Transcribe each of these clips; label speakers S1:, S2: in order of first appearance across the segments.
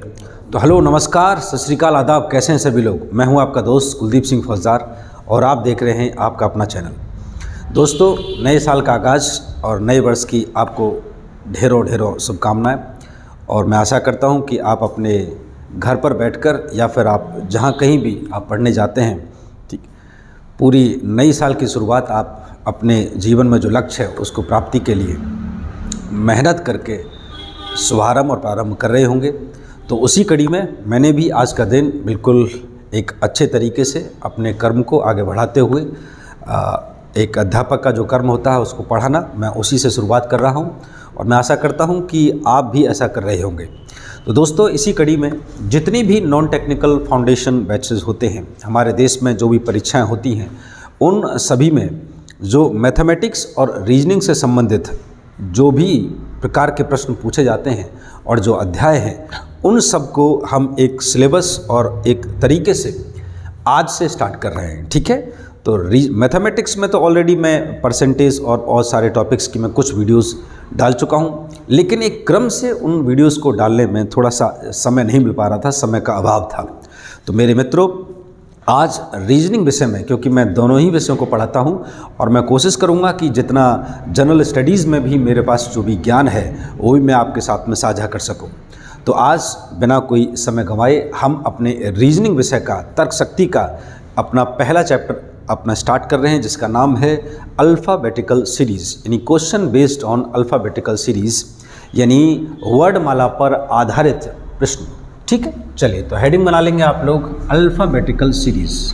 S1: तो हेलो, नमस्कार, सत श्री अकाल, आदाब। कैसे हैं सभी लोग? मैं हूं आपका दोस्त कुलदीप सिंह फौजदार और आप देख रहे हैं आपका अपना चैनल। दोस्तों, नए साल का आगाज़ और नए वर्ष की आपको ढेरों ढेरों शुभकामनाएं। और मैं आशा करता हूं कि आप अपने घर पर बैठकर या फिर आप जहां कहीं भी आप पढ़ने जाते हैं, ठीक, पूरी नई साल की शुरुआत आप अपने जीवन में जो लक्ष्य है उसको प्राप्ति के लिए मेहनत करके शुभारंभ और प्रारंभ कर रहे होंगे। तो उसी कड़ी में मैंने भी आज का दिन बिल्कुल एक अच्छे तरीके से अपने कर्म को आगे बढ़ाते हुए एक अध्यापक का जो कर्म होता है उसको पढ़ाना, मैं उसी से शुरुआत कर रहा हूं और मैं आशा करता हूं कि आप भी ऐसा कर रहे होंगे। तो दोस्तों, इसी कड़ी में जितनी भी नॉन टेक्निकल फाउंडेशन बैचेस होते हैं हमारे देश में, जो भी परीक्षाएं होती हैं, उन सभी में जो मैथमेटिक्स और रीजनिंग से संबंधित जो भी प्रकार के प्रश्न पूछे जाते हैं और जो अध्याय हैं, उन सब को हम एक सिलेबस और एक तरीके से आज से स्टार्ट कर रहे हैं। ठीक है, तो मैथमेटिक्स में तो ऑलरेडी मैं परसेंटेज और बहुत सारे टॉपिक्स की मैं कुछ वीडियोस डाल चुका हूं, लेकिन एक क्रम से उन वीडियोस को डालने में थोड़ा सा समय नहीं मिल पा रहा था, समय का अभाव था। तो मेरे मित्रों, आज रीजनिंग विषय में, क्योंकि मैं दोनों ही विषयों को पढ़ाता हूं और मैं कोशिश करूंगा कि जितना जनरल स्टडीज़ में भी मेरे पास जो भी ज्ञान है वो भी मैं आपके साथ में साझा कर सकूं। तो आज बिना कोई समय गंवाए हम अपने रीजनिंग विषय का, तर्क शक्ति का अपना पहला चैप्टर अपना स्टार्ट कर रहे हैं, जिसका नाम है अल्फ़ाबेटिकल सीरीज़, यानी question based on alphabetical series, यानी वर्णमाला पर आधारित प्रश्न। ठीक है, चलिए तो हेडिंग बना लेंगे आप लोग, अल्फ़ाबेटिकल सीरीज़।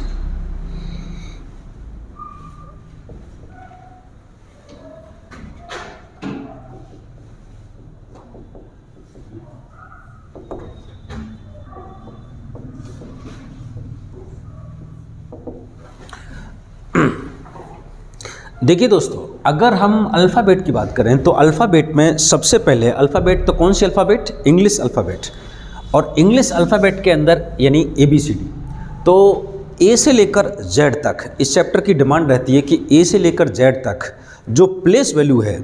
S1: देखिए दोस्तों, अगर हम अल्फ़ाबेट की बात करें तो अल्फ़ाबेट में सबसे पहले अल्फ़ाबेट, तो कौन सी अल्फ़ाबेट? English alphabet. और इंग्लिश अल्फ़ाबेट के अंदर यानी ABCD, तो A से लेकर Z तक इस चैप्टर की डिमांड रहती है कि A से लेकर Z तक जो प्लेस वैल्यू है,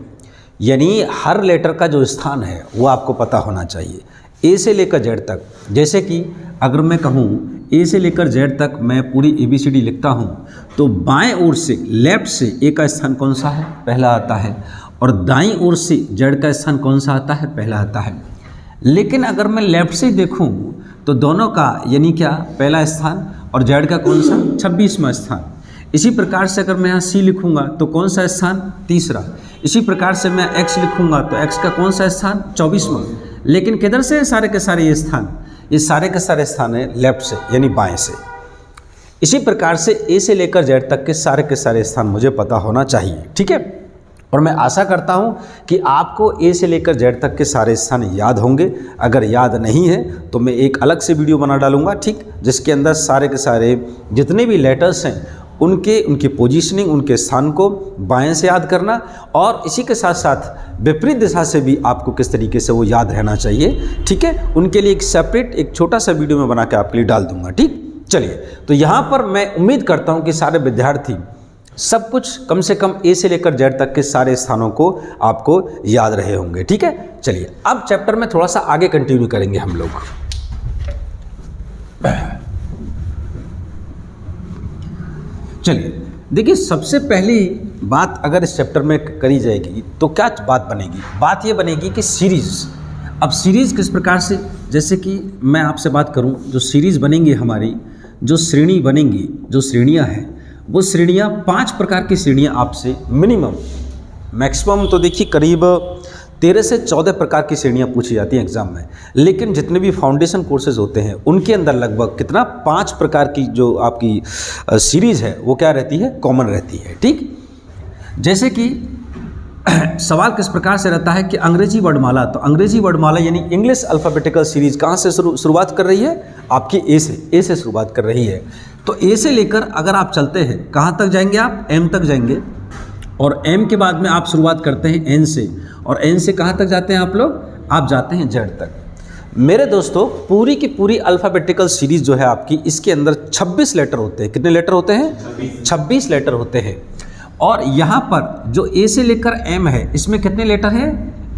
S1: यानी हर लेटर का जो स्थान है वो आपको पता होना चाहिए। A से लेकर Z तक, जैसे कि अगर मैं कहूँ A से लेकर Z तक मैं पूरी ABCD लिखता हूँ, तो बाएं ओर से, लेफ्ट से A का स्थान कौन सा है? पहला आता है। और दाईं ओर से Z का स्थान कौन सा आता है? पहला आता है। लेकिन अगर मैं लेफ्ट से देखूँ तो दोनों का यानी क्या, पहला स्थान और Z का कौन सा? 26वां स्थान। इसी प्रकार से अगर मैं यहाँ C लिखूँगा तो कौन सा स्थान? तीसरा। इसी प्रकार से मैं X लिखूँगा तो X का कौन सा स्थान? 24वां। लेकिन किधर से सारे के सारे ये स्थान? ये सारे के सारे स्थान है लेफ्ट से, यानी बाएं से। इसी प्रकार से A से लेकर Z तक के सारे स्थान मुझे पता होना चाहिए। ठीक है, और मैं आशा करता हूं कि आपको A से लेकर Z तक के सारे स्थान याद होंगे। अगर याद नहीं है तो मैं एक अलग से वीडियो बना डालूंगा, ठीक, जिसके अंदर सारे के सारे जितने भी लेटर्स हैं उनकी पोजीशनिंग, उनके स्थान को बाएं से याद करना, और इसी के साथ साथ विपरीत दिशा से भी आपको किस तरीके से वो याद रहना चाहिए। ठीक है, उनके लिए एक सेपरेट एक छोटा सा वीडियो में बना के आपके लिए डाल दूंगा। ठीक, चलिए, तो यहाँ पर मैं उम्मीद करता हूँ कि सारे विद्यार्थी सब कुछ कम से कम A से लेकर Z तक के सारे स्थानों को आपको याद रहे होंगे। ठीक है, चलिए अब चैप्टर में थोड़ा सा आगे कंटिन्यू करेंगे हम लोग। चलिए देखिए, सबसे पहली बात अगर इस चैप्टर में करी जाएगी तो क्या बात बनेगी? बात ये बनेगी कि सीरीज़। अब सीरीज़ किस प्रकार से, जैसे कि मैं आपसे बात करूं, जो सीरीज़ बनेंगी हमारी, जो श्रेणी बनेंगी, जो श्रेणियां हैं, वो श्रेणियां 5 प्रकार की श्रेणियां आपसे मिनिमम, मैक्सिमम तो देखिए करीब 13 से 14 प्रकार की श्रेणियां पूछी जाती हैं एग्जाम में। लेकिन जितने भी फाउंडेशन कोर्सेज होते हैं उनके अंदर लगभग कितना, 5 प्रकार की जो आपकी सीरीज़ है वो क्या रहती है? कॉमन रहती है। ठीक, जैसे कि सवाल किस प्रकार से रहता है कि अंग्रेजी वर्णमाला, तो अंग्रेजी वर्णमाला यानी इंग्लिश अल्फ़ाबेटिकल सीरीज़ कहाँ से शुरुआत कर रही है? आपकी A से शुरुआत कर रही है। तो A से लेकर अगर आप चलते हैं कहाँ तक जाएंगे? आप M तक जाएंगे, और M के बाद में आप शुरुआत करते हैं N से, और N से कहाँ तक जाते हैं आप लोग? आप जाते हैं Z तक। मेरे दोस्तों, पूरी की पूरी अल्फ़ाबेटिकल सीरीज़ जो है आपकी, इसके अंदर 26 लेटर होते हैं। कितने लेटर होते हैं? 26 लेटर होते हैं। और यहाँ पर जो A से लेकर M है, इसमें कितने लेटर हैं?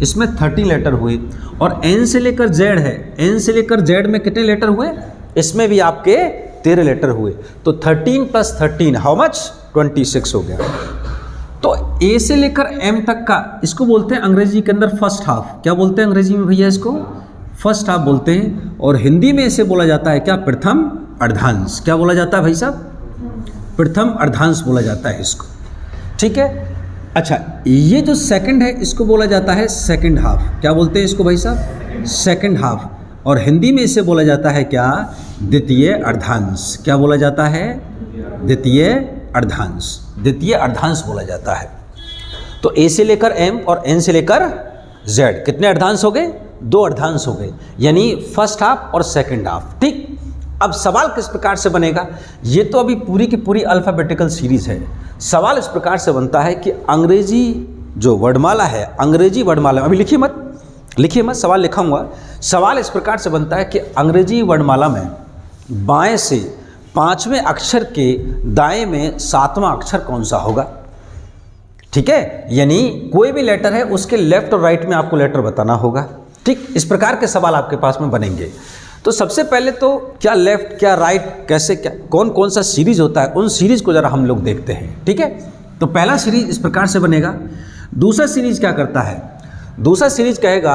S1: इसमें 13 लेटर हुए, और एन से लेकर जेड है, एन से लेकर जेड में कितने लेटर हुए, इसमें भी आपके 13 लेटर हुए। तो 13 + 13 हाउ मच, 26 हो गया। तो ए से लेकर एम तक का इसको बोलते हैं अंग्रेजी के अंदर फर्स्ट हाफ। क्या बोलते हैं अंग्रेजी में भैया, इसको फर्स्ट हाफ बोलते हैं, और हिंदी में इसे बोला जाता है क्या, प्रथम अर्धांश। क्या बोला जाता है भाई साहब, प्रथम अर्धांश बोला जाता है इसको, ठीक है। अच्छा, ये जो सेकंड है इसको बोला जाता है सेकंड हाफ। क्या बोलते हैं इसको भाई साहब, सेकंड हाफ, और हिंदी में इसे बोला जाता है क्या, द्वितीय अर्धांश। क्या बोला जाता है, द्वितीय अर्धांश, द्वितीय अर्धांश बोला जाता है। तो ए से लेकर एम और एन से लेकर जेड कितने अर्धांश हो गए, 2 अर्धांश हो गए, यानी फर्स्ट हाफ और सेकंड हाफ, ठीक। अब सवाल किस प्रकार से बनेगा, ये तो अभी पूरी की पूरी अल्फ़ाबेटिकल सीरीज है। सवाल इस प्रकार से बनता है कि अंग्रेजी जो वर्णमाला है, अंग्रेजी वर्णमाला, अभी लिखिए मत, सवाल लिखाऊंगा। सवाल इस प्रकार से बनता है कि अंग्रेजी वर्णमाला में बाएं से 5वें अक्षर के दाएं में 7वां अक्षर कौन सा होगा, ठीक है। यानी कोई भी लेटर है उसके लेफ्ट और राइट में आपको लेटर बताना होगा, ठीक। इस प्रकार के सवाल आपके पास में बनेंगे। तो सबसे पहले तो क्या लेफ्ट, क्या राइट, कैसे, क्या कौन कौन सा सीरीज होता है, उन सीरीज को जरा हम लोग देखते हैं, ठीक है। तो पहला सीरीज इस प्रकार से बनेगा। दूसरा सीरीज क्या करता है, दूसरा सीरीज कहेगा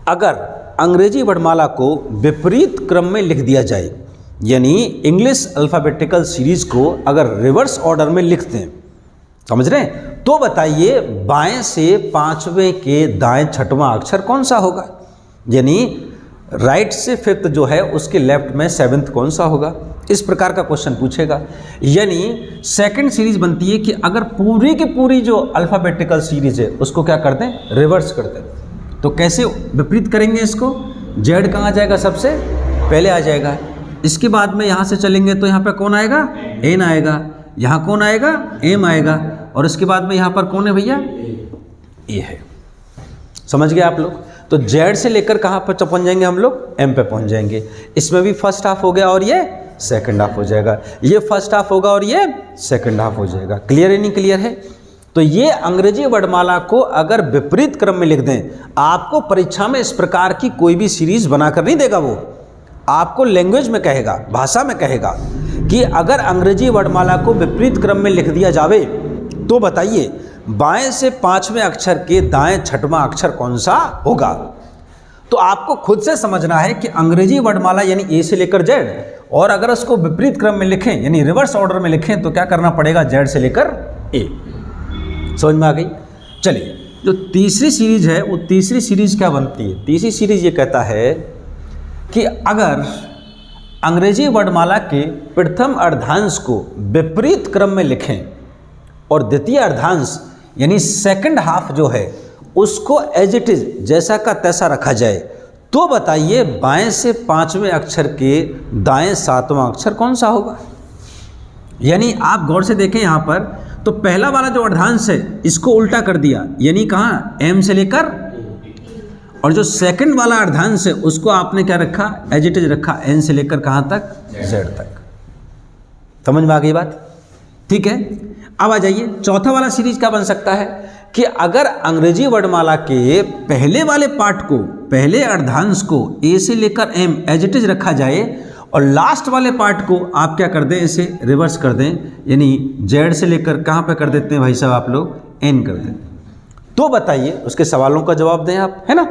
S1: अगर अंग्रेजी वर्णमाला को विपरीत क्रम में लिख दिया जाए, यानी इंग्लिश अल्फ़ाबेटिकल सीरीज को अगर रिवर्स ऑर्डर में लिख दें, समझ रहे हैं, तो बताइए बाएं से 5वें के दाएं 6वां अक्षर कौन सा होगा, यानी राइट से 5th जो है उसके लेफ्ट में 7th कौन सा होगा। इस प्रकार का क्वेश्चन पूछेगा। यानी सेकंड सीरीज बनती है कि अगर पूरी की पूरी जो अल्फ़ाबेटिकल सीरीज है उसको क्या कर दें, रिवर्स कर दें। तो कैसे विपरीत करेंगे इसको, जेड कहाँ जाएगा, सबसे पहले आ जाएगा, इसके बाद में यहाँ से चलेंगे तो यहाँ पर कौन आएगा, एन आएगा, यहाँ कौन आएगा, एम आएगा, और उसके बाद में यहाँ पर कौन है भैया, ए है। समझ गए आप लोग। तो जेड से लेकर कहाँ पर पहुँच जाएंगे हम लोग, एम पे पहुँच जाएंगे। इसमें भी फर्स्ट हाफ हो गया और ये सेकंड हाफ हो जाएगा, ये फर्स्ट हाफ होगा और ये सेकंड हाफ हो जाएगा। क्लियर है, नहीं क्लियर है। तो ये अंग्रेजी वर्णमाला को अगर विपरीत क्रम में लिख दें, आपको परीक्षा में इस प्रकार की कोई भी सीरीज बनाकर नहीं देगा, वो आपको लैंग्वेज में कहेगा, भाषा में कहेगा कि अगर अंग्रेजी वर्णमाला को विपरीत क्रम में लिख दिया जावे तो बताइए बाएं से 5वें अक्षर के दाएं 6वां अक्षर कौन सा होगा। तो आपको खुद से समझना है कि अंग्रेजी वर्णमाला यानी ए से लेकर जेड, और अगर उसको विपरीत क्रम में लिखें यानी रिवर्स ऑर्डर में लिखें तो क्या करना पड़ेगा, जेड से लेकर ए। समझ में आ गई। चलिए, जो तीसरी सीरीज है वो तीसरी सीरीज क्या बनती है, तीसरी सीरीज ये कहता है कि अगर अंग्रेजी वर्णमाला के प्रथम अर्धांश को विपरीत क्रम में लिखें और द्वितीय अर्धांश यानी सेकंड हाफ जो है उसको एज इट इज जैसा का तैसा रखा जाए, तो बताइए बाएं से 5वें अक्षर के दाएं 7वां अक्षर कौन सा होगा। यानी आप गौर से देखें यहाँ पर, तो पहला वाला जो अर्धांश है इसको उल्टा कर दिया, यानी कहाँ, एम से लेकर, और जो सेकंड वाला अर्धांश है उसको आपने क्या रखा, एज इट इज रखा, एन से लेकर कहाँ तक, जेड तक। समझ में आ गई बात, ठीक है। अब आ जाइए, चौथा वाला सीरीज क्या बन सकता है कि अगर अंग्रेजी वर्णमाला के पहले वाले पार्ट को, पहले अर्धांश को ए से लेकर एम एज इट इज रखा जाए और लास्ट वाले पार्ट को आप क्या कर दें, इसे रिवर्स कर दें, यानी जेड से लेकर कहाँ पे कर देते हैं भाई साहब आप लोग, एन कर दें, तो बताइए उसके सवालों का जवाब दें आप, है ना।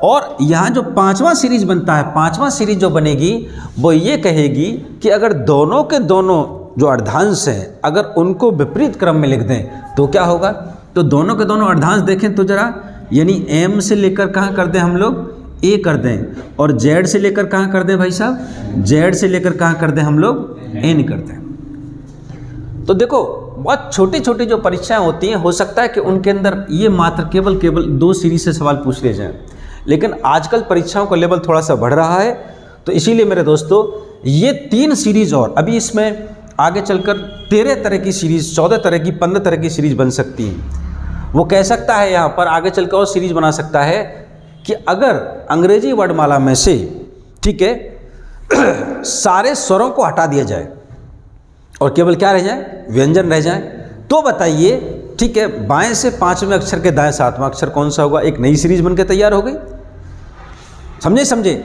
S1: और यहाँ जो 5वां सीरीज बनता है, 5वां सीरीज जो बनेगी वो ये कहेगी कि अगर दोनों के दोनों जो अर्धांश हैं अगर उनको विपरीत क्रम में लिख दें तो क्या होगा। तो दोनों के दोनों अर्धांश देखें तो जरा, यानी एम से लेकर कहाँ कर दें हम लोग, ए कर दें, और जेड से लेकर कहाँ कर दें भाई साहब, जेड से लेकर कहाँ कर दें हम लोग, एन कर दें। तो देखो बहुत छोटी छोटी जो परीक्षाएं होती हैं, हो सकता है कि उनके अंदर ये मात्र केवल 2 सीरीज से सवाल पूछ लिए जाएं, लेकिन आजकल परीक्षाओं का लेवल थोड़ा सा बढ़ रहा है। तो इसीलिए मेरे दोस्तों ये 3 सीरीज और अभी इसमें आगे चलकर 13 तरह की सीरीज, 14 तरह की, 15 तरह की सीरीज बन सकती है। वो कह सकता है यहाँ पर आगे चलकर और सीरीज बना सकता है कि अगर अंग्रेजी वर्णमाला में से, ठीक है, सारे स्वरों को हटा दिया जाए और केवल क्या रह जाए, व्यंजन रह जाए, तो बताइए ठीक है, बाएं से 5वें अक्षर के दाएं 7वां अक्षर कौन सा होगा, एक नई सीरीज बनकर तैयार हो गई। समझे।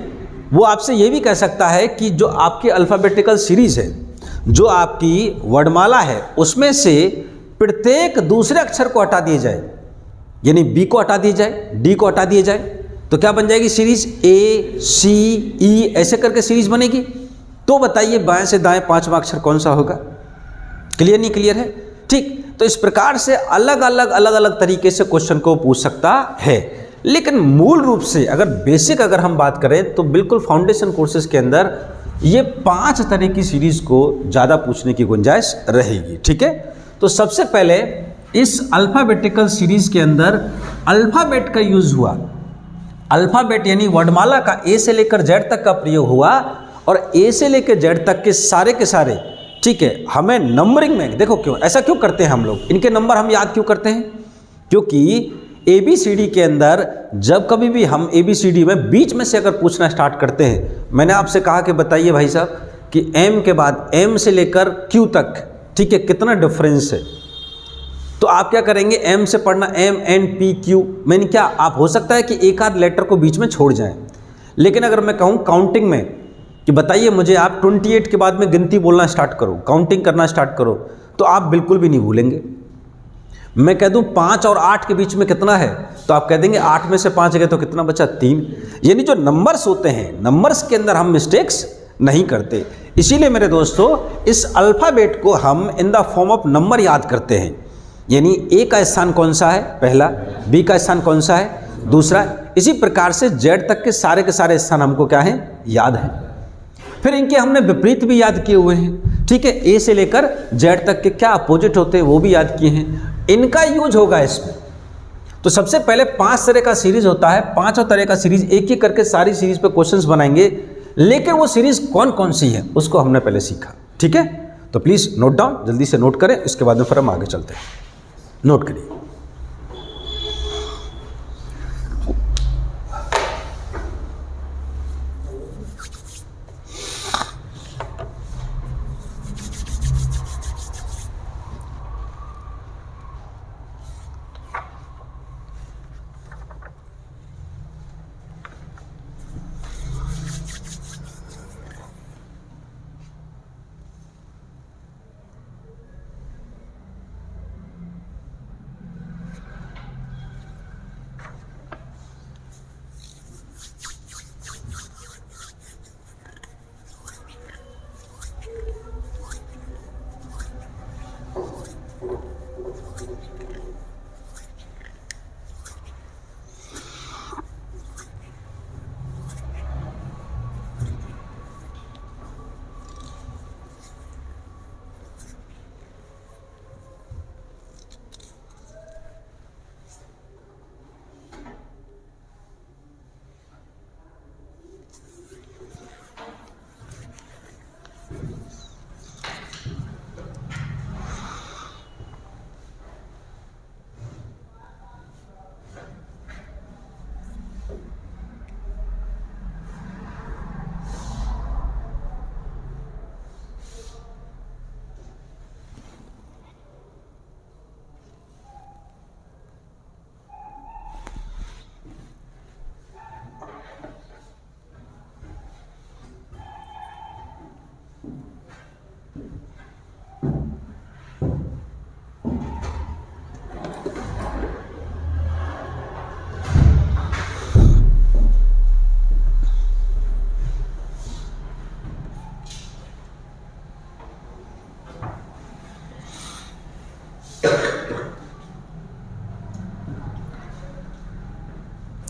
S1: वो आपसे ये भी कह सकता है कि जो आपकी अल्फ़ाबेटिकल सीरीज है, जो आपकी वर्णमाला है, उसमें से प्रत्येक दूसरे अक्षर को हटा दिए जाए, यानी बी को हटा दिया जाए, डी को हटा दिया जाए, तो क्या बन जाएगी सीरीज, ए सी ई ऐसे करके सीरीज बनेगी। तो बताइए बाएं से दाएं 5वां अक्षर कौन सा होगा। क्लियर नहीं क्लियर है। ठीक, तो इस प्रकार से अलग अलग तरीके से क्वेश्चन को पूछ सकता है। लेकिन मूल रूप से अगर हम बात करें तो बिल्कुल फाउंडेशन कोर्सेज के अंदर ये 5 तरह की सीरीज को ज़्यादा पूछने की गुंजाइश रहेगी। ठीक है, तो सबसे पहले इस अल्फ़ाबेटिकल सीरीज के अंदर अल्फ़ाबेट का यूज हुआ। अल्फ़ाबेट यानी वर्णमाला का ए से लेकर जेड तक का प्रयोग हुआ, और ए से लेकर जेड तक के सारे, ठीक है, हमें नंबरिंग में देखो क्यों ऐसा क्यों करते हैं हम लोग, इनके नंबर हम याद क्यों करते हैं, क्योंकि ABCD के अंदर जब कभी भी हम ABCD में बीच में से अगर पूछना स्टार्ट करते हैं, मैंने आपसे कहा कि बताइए भाई साहब कि M के बाद M से लेकर Q तक, ठीक है, कितना डिफरेंस है, तो आप क्या करेंगे, M से पढ़ना MNPQ, मैंने क्या आप हो सकता है कि एक आध लेटर को बीच में छोड़ जाएं। लेकिन अगर मैं कहूँ काउंटिंग में कि बताइए मुझे आप 28 के बाद में गिनती बोलना स्टार्ट करो, काउंटिंग करना स्टार्ट करो, तो आप बिल्कुल भी नहीं भूलेंगे। मैं कह दूं 5 और 8 के बीच में कितना है, तो आप कह देंगे 8 में से 5 गए तो कितना बचा, 3। यानी जो नंबर्स होते हैं, नंबर्स के अंदर हम मिस्टेक्स नहीं करते। इसीलिए मेरे दोस्तों इस अल्फ़ाबेट को हम in the form of number याद करते हैं। यानी ए का स्थान कौन सा है, पहला, बी का स्थान कौन सा है, दूसरा, इसी प्रकार से जेड तक के सारे स्थान हमको क्या है, याद है। फिर इनके हमने विपरीत भी याद किए हुए हैं। ठीक है, ए से लेकर जेड तक के क्या अपोजिट होते हैं वो भी याद किए हैं, इनका यूज होगा इसमें। तो सबसे पहले 5 तरह का सीरीज होता है, 5 तरह का सीरीज एक एक करके सारी सीरीज पे क्वेश्चंस बनाएंगे, लेकिन वो सीरीज कौन कौन सी है उसको हमने पहले सीखा। ठीक है, तो प्लीज नोट डाउन, जल्दी से नोट करें, इसके बाद में फिर हम आगे चलते हैं। नोट करिए।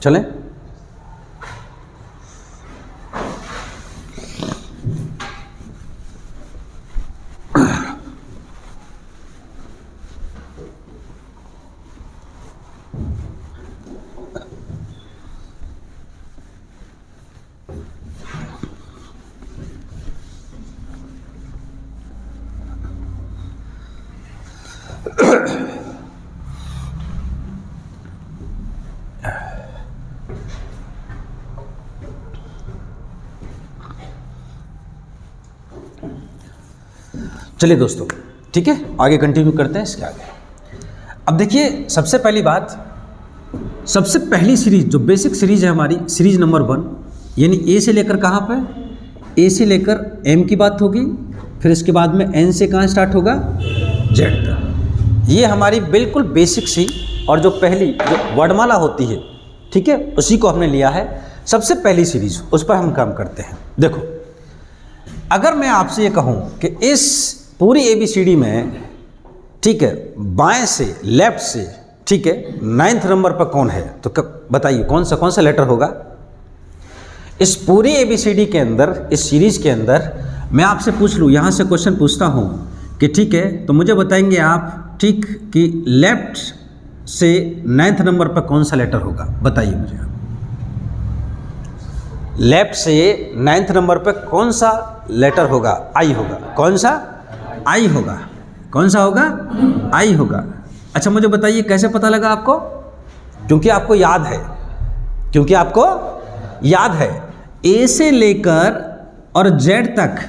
S1: चलें। चलिए दोस्तों, ठीक है, आगे कंटिन्यू करते हैं इसके आगे। अब देखिए, सबसे पहली बात, सबसे पहली सीरीज जो बेसिक सीरीज है हमारी, सीरीज नंबर 1, यानी ए से लेकर कहाँ पे, ए से लेकर एम की बात होगी, फिर इसके बाद में एन से कहाँ स्टार्ट होगा, जेड तक। ये हमारी बिल्कुल बेसिक सी और जो पहली जो वर्णमाला होती है, ठीक है, उसी को हमने लिया है सबसे पहली सीरीज, उस पर हम काम करते हैं। देखो, अगर मैं आपसे ये कहूँ कि इस पूरी ABCD में, ठीक है, बाएं से लेफ्ट से, ठीक है, 9th नंबर पर कौन है, तो बताइए कौन सा लेटर होगा इस पूरी ABCD के अंदर, इस सीरीज के अंदर। मैं आपसे पूछ लूँ, यहाँ से क्वेश्चन पूछता हूँ कि ठीक है, तो मुझे बताएंगे आप, ठीक, कि लेफ्ट से 9th नंबर पर कौन सा लेटर होगा, बताइए मुझे। लेफ्ट से 9th नंबर पर कौन सा लेटर होगा, आई होगा, कौन सा, आई होगा, कौन सा होगा, आई होगा। अच्छा मुझे बताइए कैसे पता लगा आपको, क्योंकि आपको याद है, क्योंकि आपको याद है, ए से लेकर और जेड तक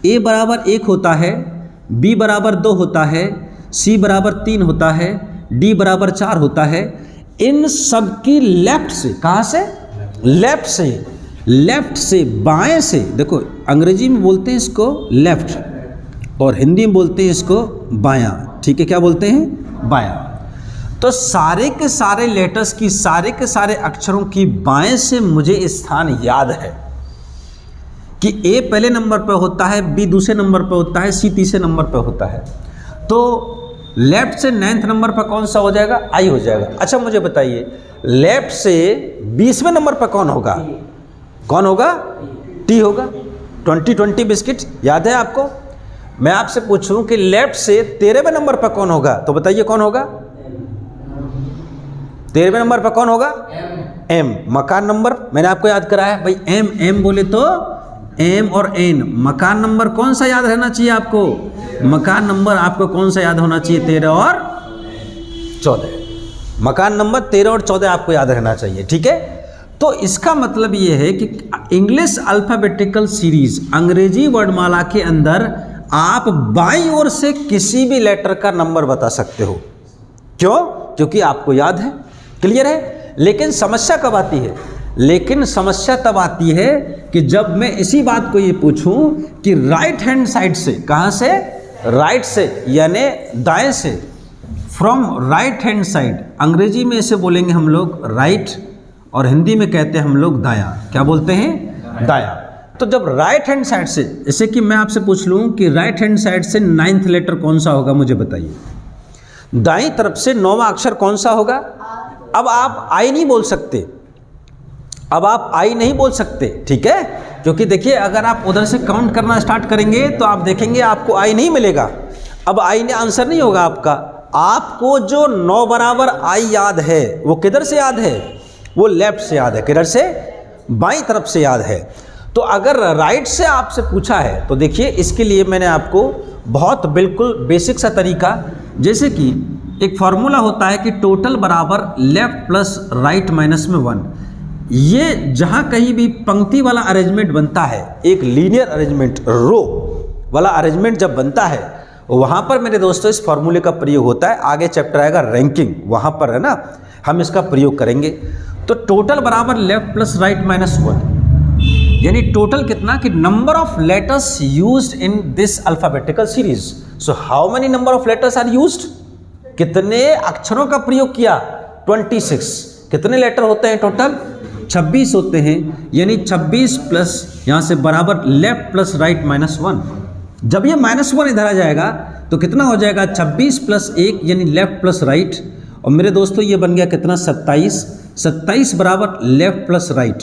S1: ए बराबर 1 होता है, बी बराबर 2 होता है, सी बराबर 3 होता है, डी बराबर 4 होता है। इन सब की लेफ्ट से, कहाँ से, लेफ्ट से, लेफ्ट से बाएं से, देखो अंग्रेजी में बोलते हैं इसको लेफ्ट और हिंदी में बोलते हैं इसको बायां, ठीक है, क्या बोलते हैं, बायां। तो सारे के सारे लेटर्स की, सारे के सारे अक्षरों की बाएं से मुझे स्थान याद है कि ए पहले नंबर पर होता है, बी दूसरे नंबर पर होता है, सी तीसरे नंबर पर होता है। तो लेफ्ट से 9th नंबर पर कौन सा हो जाएगा, आई हो जाएगा। अच्छा मुझे बताइए, लेफ्ट से 20वें नंबर पर कौन होगा, कौन होगा, टी होगा। 2020 बिस्किट याद है आपको। मैं आपसे पूछूं कि लेफ्ट से 13वें नंबर पर कौन होगा, तो बताइए कौन होगा, 13वें नंबर पर कौन होगा, एम। मकान नंबर मैंने आपको याद कराया भाई, एम, एम बोले तो एम और एन। मकान नंबर कौन सा याद रहना चाहिए आपको, मकान नंबर आपको कौन सा याद होना चाहिए, 13 और 14। मकान नंबर 13 और 14 आपको याद रहना चाहिए, ठीक है। तो इसका मतलब ये है कि इंग्लिश अल्फाबेटिकल सीरीज, अंग्रेजी वर्णमाला के अंदर आप बाईं ओर से किसी भी लेटर का नंबर बता सकते हो। क्यों, क्योंकि आपको याद है, क्लियर है। लेकिन समस्या कब आती है, लेकिन समस्या तब आती है कि जब मैं इसी बात को ये पूछूं कि राइट हैंड साइड से, कहाँ से, राइट से, यानी दाएं से, फ्रॉम राइट हैंड साइड। अंग्रेजी में इसे बोलेंगे हम लोग राइट और हिंदी में कहते हैं हम लोग दायां। क्या बोलते हैं, दायां। तो जब राइट हैंड साइड से, जैसे कि मैं आपसे पूछ लूं कि राइट हैंड साइड से 9th लेटर कौन सा होगा, मुझे बताइए। दाईं तरफ से 9वां अक्षर कौन सा होगा। अब आप आई नहीं बोल सकते, अब आप आई नहीं बोल सकते, ठीक है, क्योंकि देखिए अगर आप उधर से काउंट करना स्टार्ट करेंगे तो आप देखेंगे आपको आई नहीं मिलेगा। अब आई ने आंसर नहीं होगा आपका। आपको जो 9 बराबर आई याद है वो किधर से याद है, वो लेफ्ट से याद है। किधर से, बाईं तरफ से याद है। तो अगर राइट से आपसे पूछा है तो देखिए इसके लिए मैंने आपको बहुत बिल्कुल बेसिक सा तरीका, जैसे कि एक फॉर्मूला होता है कि टोटल बराबर लेफ्ट प्लस राइट माइनस में 1। ये जहाँ कहीं भी पंक्ति वाला अरेंजमेंट बनता है, एक लीनियर अरेंजमेंट, रो वाला अरेंजमेंट जब बनता है, वहाँ पर मेरे दोस्तों इस फॉर्मूले का प्रयोग होता है। आगे चैप्टर आएगा रैंकिंग, वहाँ पर है ना हम इसका प्रयोग करेंगे। तो टोटल बराबर लेफ्ट प्लस राइट माइनस 1, यानी टोटल कितना कि number of letters used in this alphabetical series. So how many number of letters are used, कितने अक्षरों का प्रयोग किया, 26। कितने लेटर होते हैं टोटल, 26 होते हैं, यानी 26 प्लस यहाँ से बराबर लेफ्ट प्लस राइट माइनस 1। जब ये -1 इधर आ जाएगा तो कितना हो जाएगा, 26 प्लस 1 यानी लेफ्ट प्लस राइट। और मेरे दोस्तों ये बन गया कितना, 27। 27 बराबर लेफ्ट प्लस राइट।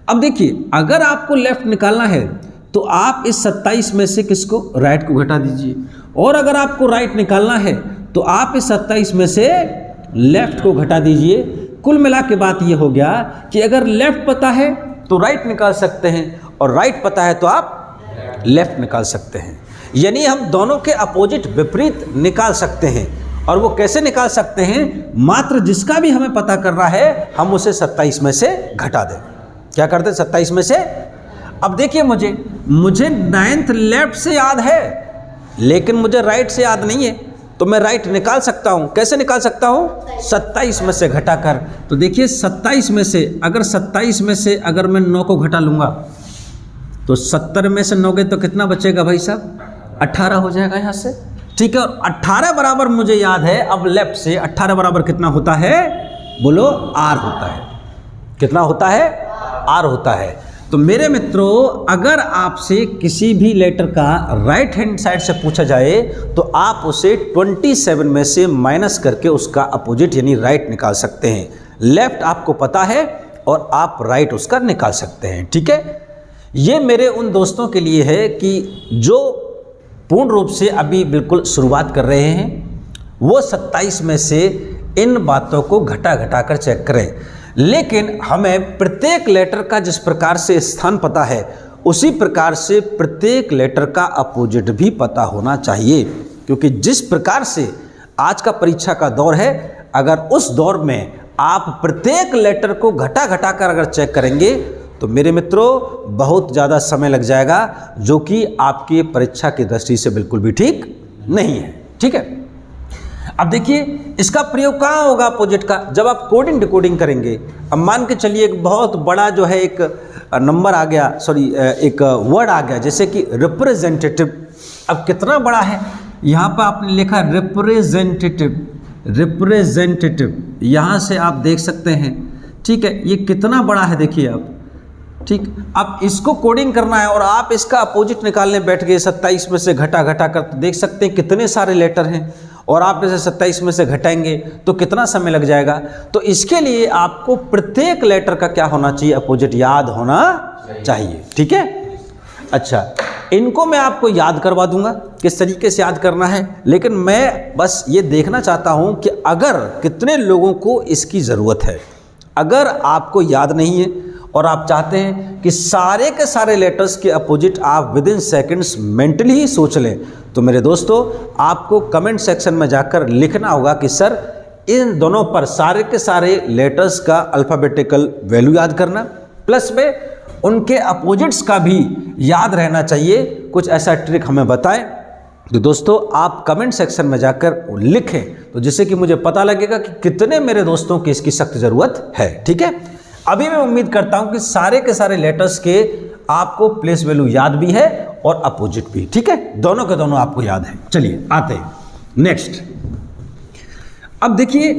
S1: अब देखिए अगर आपको लेफ्ट निकालना है तो आप इस 27 में से किसको, राइट को घटा दीजिए, और अगर आपको राइट निकालना है तो आप इस 27 में से लेफ्ट को घटा दीजिए। कुल मिला के बात ये हो गया कि अगर लेफ्ट पता है तो राइट निकाल सकते हैं, और राइट पता है तो आप लेफ्ट निकाल सकते हैं। यानी हम दोनों के अपोजिट, विपरीत निकाल सकते हैं। और वो कैसे निकाल सकते हैं, मात्र जिसका भी हमें पता करना है हम उसे 27 में से घटा दें। क्या करते हैं, 27 में से। अब देखिए मुझे 9th लेफ्ट से याद है, लेकिन मुझे राइट से याद नहीं है। तो मैं राइट निकाल सकता हूँ। कैसे निकाल सकता हूँ? 27 में से घटाकर। तो देखिए 27 में से अगर मैं 9 को घटा लूँगा तो 70 में से 9 गए तो कितना बचेगा भाई साहब? 18 हो जाएगा यहाँ से। ठीक है, और 18 बराबर मुझे याद है, अब लेफ्ट से 18 बराबर कितना होता है? बोलो, आर होता है। कितना होता है? आर होता है। तो मेरे मित्रों, अगर आपसे किसी भी लेटर का राइट हैंड साइड से पूछा जाए तो आप उसे 27 में से माइनस करके उसका अपोजिट यानी राइट निकाल सकते हैं। लेफ्ट आपको पता है और आप राइट उसका निकाल सकते हैं। ठीक है, ये मेरे उन दोस्तों के लिए है कि जो पूर्ण रूप से अभी बिल्कुल शुरुआत कर रहे हैं, वो 27 में से इन बातों को घटा कर चेक करें। लेकिन हमें प्रत्येक लेटर का जिस प्रकार से स्थान पता है, उसी प्रकार से प्रत्येक लेटर का अपोजिट भी पता होना चाहिए। क्योंकि जिस प्रकार से आज का परीक्षा का दौर है, अगर उस दौर में आप प्रत्येक लेटर को घटा कर अगर चेक करेंगे तो मेरे मित्रों बहुत ज़्यादा समय लग जाएगा, जो कि आपकी परीक्षा की दृष्टि से बिल्कुल भी ठीक नहीं है। ठीक है, अब देखिए इसका प्रयोग कहाँ होगा अपोजिट का? जब आप कोडिंग डिकोडिंग करेंगे। अब मान के चलिए एक बहुत बड़ा जो है एक नंबर आ गया, एक वर्ड आ गया, जैसे कि रिप्रेजेंटेटिव। अब कितना बड़ा है, यहाँ पर आपने लिखा रिप्रेजेंटेटिव, यहाँ से आप देख सकते हैं। ठीक है, ये कितना बड़ा है देखिए आप। ठीक, अब इसको कोडिंग करना है और आप इसका अपोजिट निकालने बैठ गए 27 में से घटा कर, तो देख सकते हैं कितने सारे लेटर हैं और आप इसे 27 में से घटाएंगे तो कितना समय लग जाएगा। तो इसके लिए आपको प्रत्येक लेटर का क्या होना चाहिए? अपोजिट याद होना चाहिए। ठीक है, अच्छा, इनको मैं आपको याद करवा दूंगा किस तरीके से याद करना है, लेकिन मैं बस ये देखना चाहता हूं कि अगर कितने लोगों को इसकी ज़रूरत है। अगर आपको याद नहीं है और आप चाहते हैं कि सारे के सारे लेटर्स के अपोजिट आप विद इन सेकेंड्स मेंटली ही सोच लें, तो मेरे दोस्तों आपको कमेंट सेक्शन में जाकर लिखना होगा कि सर इन दोनों पर सारे के सारे लेटर्स का अल्फ़ाबेटिकल वैल्यू याद करना, प्लस में उनके अपोजिट्स का भी याद रहना चाहिए। कुछ ऐसा ट्रिक हमें बताएं। तो दोस्तों आप कमेंट सेक्शन में जाकर लिखें, तो जिससे कि मुझे पता लगेगा कि कितने मेरे दोस्तों की इसकी सख्त ज़रूरत है। ठीक है, अभी मैं उम्मीद करता हूं कि सारे के सारे लेटर्स के आपको प्लेस वैल्यू याद भी है और अपोजिट भी। ठीक है, दोनों के दोनों आपको याद है। चलिए आते हैं नेक्स्ट। अब देखिए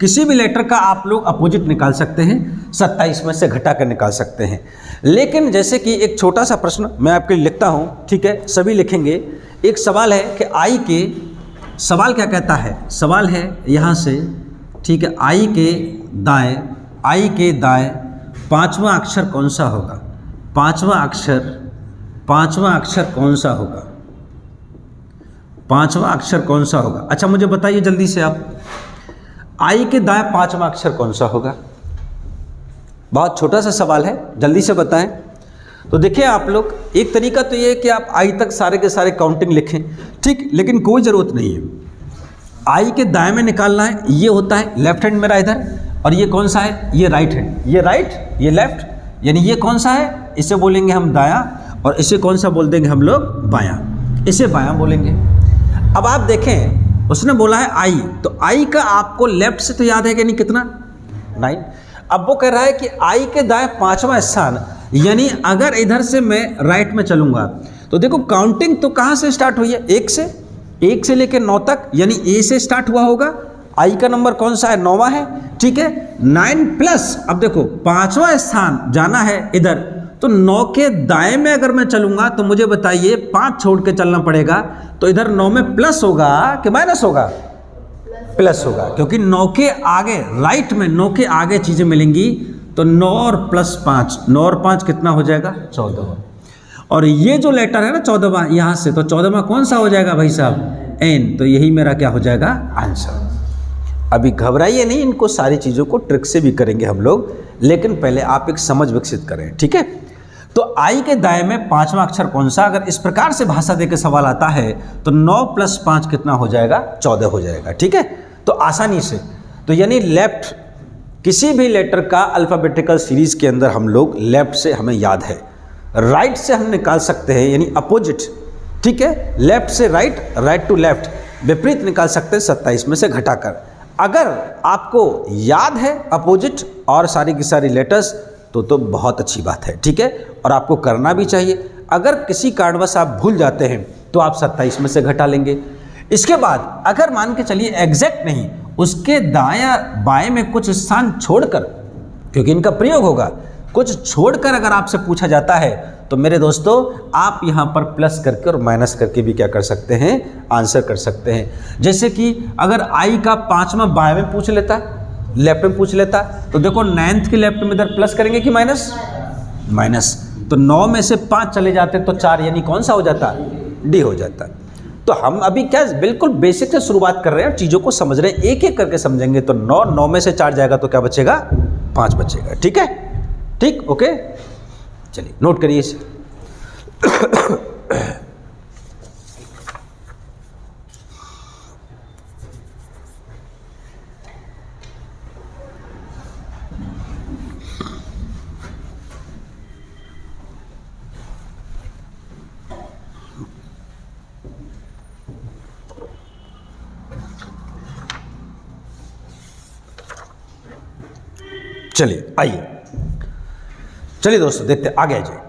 S1: किसी भी लेटर का आप लोग अपोजिट निकाल सकते हैं, 27 में से घटा कर निकाल सकते हैं। लेकिन जैसे कि एक छोटा सा प्रश्न मैं आपके लिए लिखता हूं, ठीक है, सभी लिखेंगे। एक सवाल है कि आई के, सवाल क्या कहता है? सवाल है यहाँ से, ठीक है, आई के दाएं पांचवा अक्षर कौन सा होगा? पांचवा अक्षर कौन सा होगा? पांचवा अक्षर कौन सा होगा? अच्छा मुझे बताइए जल्दी से आप, आई के दाएं पांचवा अक्षर कौन सा होगा? बहुत छोटा सा सवाल है, जल्दी से बताएं। तो देखिए आप लोग, एक तरीका तो ये है कि आप आई तक सारे के सारे काउंटिंग लिखें, ठीक, लेकिन कोई ज़रूरत नहीं है। आई के दाएं में निकालना है, ये होता है लेफ्ट हैंड मेरा इधर, और ये कौन सा है? ये राइट हैंड। ये राइट, ये लेफ्ट, यानी ये कौन सा है? इसे बोलेंगे हम दायां, और इसे कौन सा बोल देंगे हम लोग? बायां। इसे बायां बोलेंगे। अब आप देखें, उसने बोला है आई, तो आई का आपको लेफ्ट से तो याद है कि नहीं कितना? 9। अब वो कह रहा है कि आई के दाएं पांचवा स्थान, यानी अगर इधर से मैं राइट में चलूंगा तो देखो काउंटिंग तो कहाँ से स्टार्ट हुई है? 1 से लेकर 9 तक, यानी ए से स्टार्ट हुआ होगा। आई का नंबर कौन सा है? 9वां है, ठीक है। 9 प्लस, अब देखो पांचवा स्थान जाना है इधर, तो 9 के दाएं में अगर मैं चलूंगा तो मुझे बताइए 5 छोड़ के चलना पड़ेगा, तो इधर 9 में प्लस होगा कि माइनस होगा? प्लस होगा, क्योंकि 9 के आगे, राइट में 9 के आगे चीजें मिलेंगी, तो 9 और प्लस 5, 9 और 5 कितना हो जाएगा? 14। और ये जो लेटर है ना 14वां, यहाँ से, तो 14वां कौन सा हो जाएगा भाई साहब? एन। तो यही मेरा क्या हो जाएगा? आंसर। अभी घबराइए नहीं, इनको सारी चीज़ों को ट्रिक से भी करेंगे हम लोग, लेकिन पहले आप एक समझ विकसित करें, ठीक है। तो आई के दाएं में पांचवा अक्षर कौन सा? अगर इस प्रकार से भाषा देकर सवाल आता है तो 9 प्लस 5 कितना हो जाएगा? 14 हो जाएगा, ठीक है। तो आसानी से, तो यानी लेफ्ट, किसी भी लेटर का अल्फ़ाबेटिकल सीरीज के अंदर हम लोग लेफ्ट से हमें याद है, राइट से हम निकाल सकते हैं, यानी अपोजिट, ठीक है। लेफ्ट से राइट, राइट टू लेफ्ट, विपरीत निकाल सकते हैं 27 में से घटाकर। अगर आपको याद है अपोजिट और सारी की सारी लेटर्स तो बहुत अच्छी बात है, ठीक है, और आपको करना भी चाहिए। अगर किसी कारणवश आप भूल जाते हैं तो आप 27 में से घटा लेंगे। इसके बाद अगर मान के चलिए एग्जैक्ट नहीं, उसके दायां बाएं में कुछ स्थान छोड़कर, क्योंकि इनका प्रयोग होगा, कुछ छोड़कर अगर आपसे पूछा जाता है तो मेरे दोस्तों आप यहाँ पर प्लस करके और माइनस करके भी क्या कर सकते हैं, आंसर कर सकते हैं। जैसे कि अगर आई का 5वां बाएं में पूछ लेता, लेफ्ट में पूछ लेता, तो देखो 9th के लेफ्ट में इधर प्लस करेंगे कि माइनस, माइनस, तो 9 में से 5 चले जाते तो 4, यानी कौन सा हो जाता, डी हो जाता। तो हम अभी क्या बिल्कुल बेसिक से शुरुआत कर रहे हैं, चीज़ों को समझ रहे हैं, एक एक करके समझेंगे। तो 9 में से 4 जाएगा तो क्या बचेगा, 5 बचेगा, ठीक है, ठीक, ओके। चलिए नोट करिए इसे। चलिए आइए, चलिए दोस्तों देखते आगे आ जाए।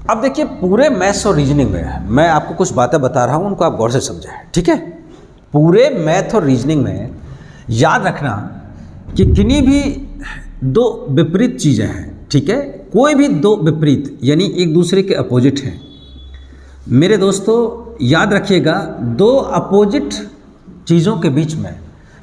S1: अब देखिए पूरे मैथ्स और रीजनिंग में मैं आपको कुछ बातें बता रहा हूँ, उनको आप गौर से समझें, ठीक है। पूरे मैथ और रीजनिंग में याद रखना कि किन्हीं भी दो विपरीत चीज़ें हैं, ठीक है, कोई भी दो विपरीत यानी एक दूसरे के अपोजिट हैं। मेरे दोस्तों याद रखिएगा, दो अपोजिट चीज़ों के बीच में,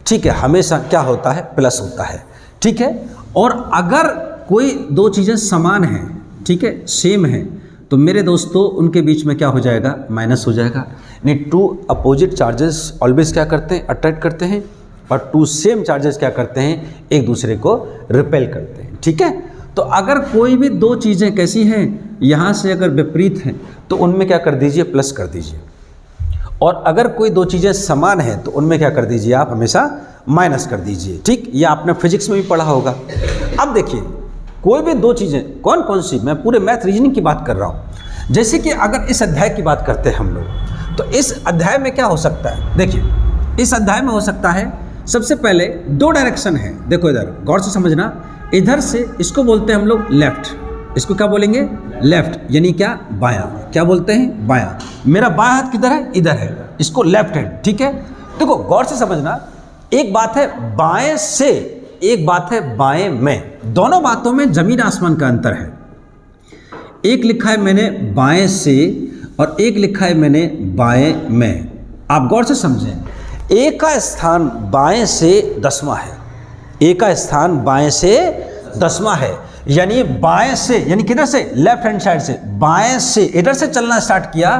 S1: ठीक है, हमेशा क्या होता है, प्लस होता है, ठीक है। और अगर कोई दो चीज़ें समान हैं, ठीक है, सेम है, तो मेरे दोस्तों उनके बीच में क्या हो जाएगा, माइनस हो जाएगा। यानी टू अपोजिट चार्जेस ऑलवेज क्या करते हैं, अट्रैक्ट करते हैं, और टू सेम चार्जेस क्या करते हैं, एक दूसरे को रिपेल करते हैं, ठीक है। तो अगर कोई भी दो चीज़ें कैसी हैं, यहाँ से अगर विपरीत हैं तो उनमें क्या कर दीजिए, प्लस कर दीजिए। और अगर कोई दो चीज़ें समान हैं तो उनमें क्या कर दीजिए, आप हमेशा माइनस कर दीजिए, ठीक। ये आपने फिजिक्स में भी पढ़ा होगा। अब देखिए कोई भी दो चीज़ें, कौन कौन सी, मैं पूरे मैथ रीजनिंग की बात कर रहा हूँ। जैसे कि अगर इस अध्याय की बात करते हैं हम लोग, तो इस अध्याय में क्या हो सकता है, देखिए इस अध्याय में हो सकता है, सबसे पहले दो डायरेक्शन है, देखो इधर गौर से समझना, इधर से इसको बोलते हैं हम लोग लेफ्ट, इसको क्या बोलेंगे, लेफ्ट, यानी क्या, बायां, क्या बोलते हैं, बायां। मेरा बायां हाथ किधर है, इधर है, इसको लेफ्ट हैंड, ठीक है। देखो गौर से समझना, एक बात है बाएं से, एक बात है बाएं में, दोनों बातों में जमीन आसमान का अंतर है। एक लिखा है मैंने बाएं से और एक लिखा है मैंने बाएं में। आप गौर से समझें, एक का स्थान बाएं से 10वां है, एक का स्थान बाएं से 10वां है, यानी बाएं से, यानी किधर से, लेफ्ट हैंड साइड से, बाएं से इधर से चलना स्टार्ट किया,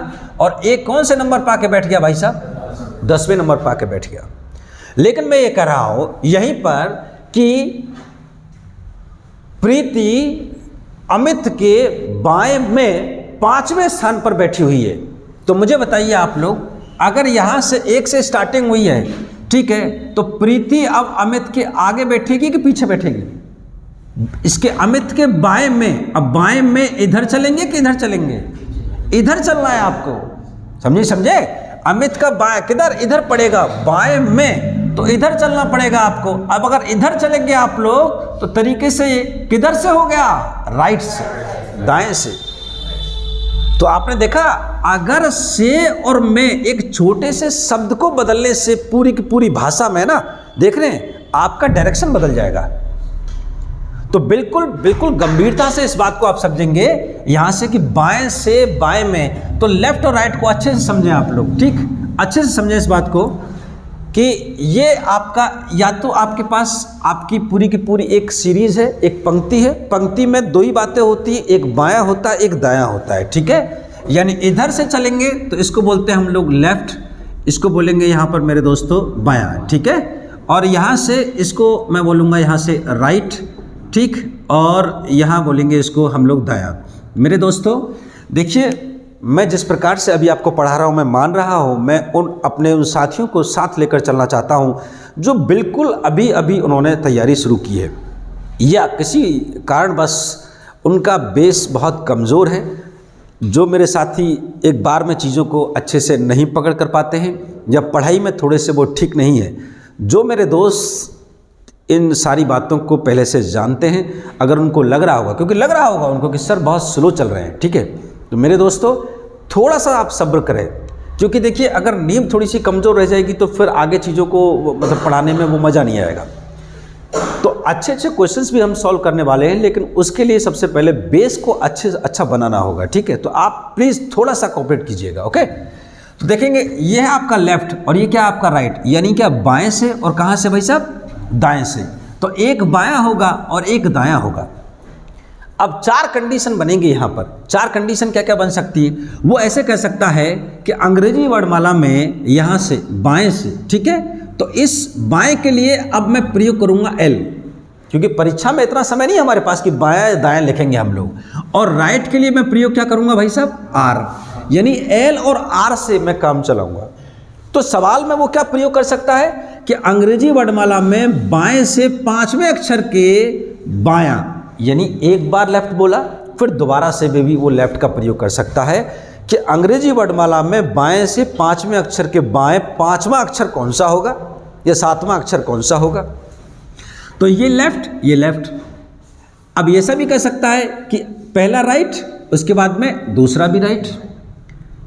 S1: और एक कौन से नंबर पा के बैठ गया भाई साहब, 10वें नंबर पा के बैठ गया। लेकिन मैं ये कह रहा हूं यहीं पर कि प्रीति अमित के बाएं में 5वें स्थान पर बैठी हुई है। तो मुझे बताइए आप लोग, अगर यहां से 1 से स्टार्टिंग हुई है, ठीक है, तो प्रीति अब अमित के आगे बैठेगी कि पीछे बैठेगी, इसके अमित के बाएं में। अब बाएं में इधर चलेंगे कि इधर चलेंगे, इधर चलना है आपको, समझे, अमित का बाएं किधर, इधर पड़ेगा, बाएं में, तो इधर चलना पड़ेगा आपको। अब अगर इधर चलेंगे आप लोग तो तरीके से किधर से हो गया, राइट से, दाएं से। तो आपने देखा, अगर से और में एक छोटे से शब्द को बदलने से पूरी की पूरी भाषा में ना, देख रहे हैं, आपका डायरेक्शन बदल जाएगा। तो बिल्कुल बिल्कुल गंभीरता से इस बात को आप समझेंगे यहां से कि बाएं से बाएं में, तो लेफ्ट और राइट को अच्छे से समझें आप लोग, ठीक, अच्छे से समझें इस बात को कि ये आपका, या तो आपके पास आपकी पूरी की पूरी एक सीरीज है, एक पंक्ति है, पंक्ति में दो ही बातें होती है, एक बायां होता है, एक दायां होता है, ठीक है। यानी इधर से चलेंगे तो इसको बोलते हैं हम लोग लेफ्ट, इसको बोलेंगे यहाँ पर मेरे दोस्तों बायां, ठीक है। और यहाँ से इसको मैं बोलूँगा यहाँ से राइट, ठीक, और यहाँ बोलेंगे इसको हम लोग दायां। मेरे दोस्तों देखिए, मैं जिस प्रकार से अभी आपको पढ़ा रहा हूँ, मैं मान रहा हूँ, मैं अपने उन साथियों को साथ लेकर चलना चाहता हूँ जो बिल्कुल अभी अभी उन्होंने तैयारी शुरू की है, या किसी कारणवश उनका बेस बहुत कमज़ोर है, जो मेरे साथी एक बार में चीज़ों को अच्छे से नहीं पकड़ कर पाते हैं, या पढ़ाई में थोड़े से वो ठीक नहीं है, जो मेरे दोस्त इन सारी बातों को पहले से जानते हैं, अगर उनको लग रहा होगा, क्योंकि लग रहा होगा उनको कि सर बहुत स्लो चल रहे हैं, ठीक है, तो मेरे दोस्तों थोड़ा सा आप सब्र करें, क्योंकि देखिए अगर नींद थोड़ी सी कमज़ोर रह जाएगी तो फिर आगे चीज़ों को मतलब पढ़ाने में वो मज़ा नहीं आएगा। तो अच्छे अच्छे क्वेश्चंस भी हम सॉल्व करने वाले हैं, लेकिन उसके लिए सबसे पहले बेस को अच्छे से अच्छा बनाना होगा, ठीक है। तो आप प्लीज़ थोड़ा सा कोऑपरेट कीजिएगा, ओके। तो देखेंगे ये है आपका लेफ्ट और ये क्या आपका राइट, यानी क्या बाएं से और कहाँ से भाई साहब, दाएं से। तो एक बायां होगा और एक दायां होगा। अब चार कंडीशन बनेंगे यहाँ पर। चार कंडीशन क्या क्या बन सकती है, वो ऐसे कह सकता है कि अंग्रेजी वर्णमाला में यहाँ से बाएं से, ठीक है, तो इस बाएं के लिए अब मैं प्रयोग करूँगा एल, क्योंकि परीक्षा में इतना समय नहीं हमारे पास कि बायां दायां लिखेंगे हम लोग। और राइट के लिए मैं प्रयोग क्या करूँगा भाई साहब, आर, यानी एल और आर से मैं काम चलाऊँगा। तो सवाल में वो क्या प्रयोग कर सकता है कि अंग्रेजी वर्णमाला में बाएं से पांचवें अक्षर के बायां, यानी एक बार लेफ्ट बोला फिर दोबारा से भी वो लेफ्ट का प्रयोग कर सकता है कि अंग्रेजी वर्णमाला में बाएं से पांचवें अक्षर के बाएं पांचवा अक्षर कौन सा होगा या सातवां अक्षर कौन सा होगा। तो ये लेफ्ट। अब ये ऐसा भी कह सकता है कि पहला राइट उसके बाद में दूसरा भी राइट,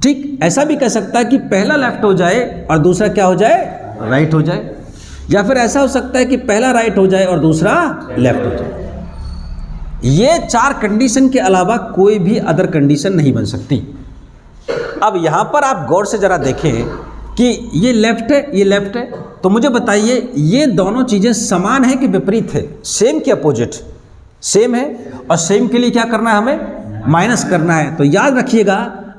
S1: ठीक। ऐसा भी कह सकता है कि पहला लेफ्ट हो जाए और दूसरा क्या हो जाए, राइट हो जाए। या फिर ऐसा हो सकता है कि पहला राइट हो जाए और दूसरा लेफ्ट हो जाए। ये चार कंडीशन के अलावा कोई भी अदर कंडीशन नहीं बन सकती। अब यहाँ पर आप गौर से ज़रा देखें कि ये लेफ्ट है, ये लेफ्ट है, तो मुझे बताइए ये दोनों चीज़ें समान है कि विपरीत है, सेम के अपोजिट, सेम है। और सेम के लिए क्या करना है, हमें माइनस करना है। तो याद रखिएगा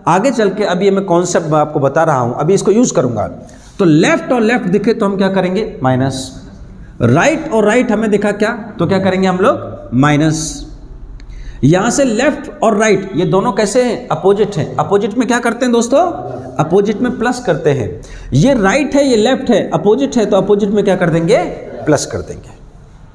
S1: आगे चल के, अभी मैं कॉन्सेप्ट मैं आपको बता रहा हूँ, अभी इसको यूज़ करूँगा। तो लेफ्ट और लेफ्ट दिखे तो हम क्या करेंगे, माइनस। राइट और राइट हमें दिखा क्या, तो क्या करेंगे हम लोग, माइनस। यहाँ से लेफ्ट और राइट ये दोनों कैसे हैं, अपोजिट हैं। अपोजिट में क्या करते हैं दोस्तों, अपोजिट में प्लस करते हैं। ये राइट है, ये लेफ्ट है, अपोजिट है, तो अपोजिट में क्या कर देंगे, प्लस कर देंगे।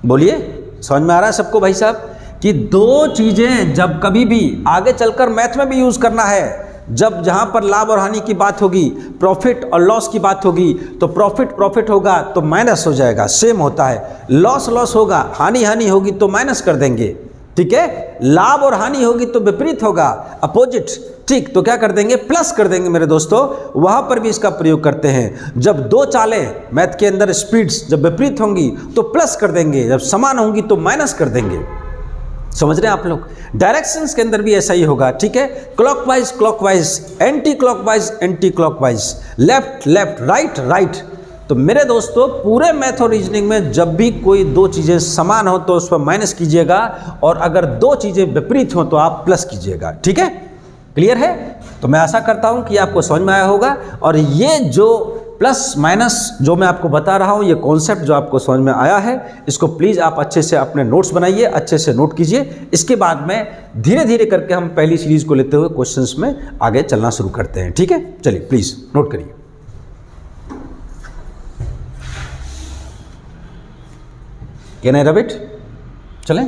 S1: बोलिए समझ में आ रहा है सबको भाई साहब कि दो चीज़ें जब कभी भी आगे चलकर मैथ में भी यूज़ करना है, जब जहाँ पर लाभ और हानि की बात होगी, प्रॉफिट और लॉस की बात होगी, तो प्रॉफिट होगा तो माइनस हो जाएगा, सेम होता है। लॉस होगा, हानि होगी तो माइनस कर देंगे, ठीक है। लाभ और हानि होगी तो विपरीत होगा, अपोजिट, ठीक। तो क्या कर देंगे, प्लस कर देंगे मेरे दोस्तों। वहाँ पर भी इसका प्रयोग करते हैं। जब दो चालें मैथ के अंदर स्पीड्स जब विपरीत होंगी तो प्लस कर देंगे, जब समान होंगी तो माइनस कर देंगे। समझ रहे हैं आप लोग। डायरेक्शंस के अंदर भी ऐसा ही होगा, ठीक है। Clockwise, anti clockwise, left, right. तो मेरे दोस्तों पूरे मैथ और रीजनिंग में जब भी कोई दो चीज़ें समान हो तो उस पर माइनस कीजिएगा, और अगर दो चीज़ें विपरीत हो तो आप प्लस कीजिएगा, ठीक है। क्लियर है। तो मैं आशा करता हूं कि आपको समझ में आया होगा। और ये जो प्लस माइनस जो मैं आपको बता रहा हूं, ये कॉन्सेप्ट जो आपको समझ में आया है, इसको प्लीज़ आप अच्छे से अपने नोट्स बनाइए, अच्छे से नोट कीजिए। इसके बाद में धीरे धीरे करके हम पहली सीरीज़ को लेते हुए क्वेश्चंस में आगे चलना शुरू करते हैं, ठीक है। चलिए प्लीज़ नोट करिए। कैन आई रब इट, चलें।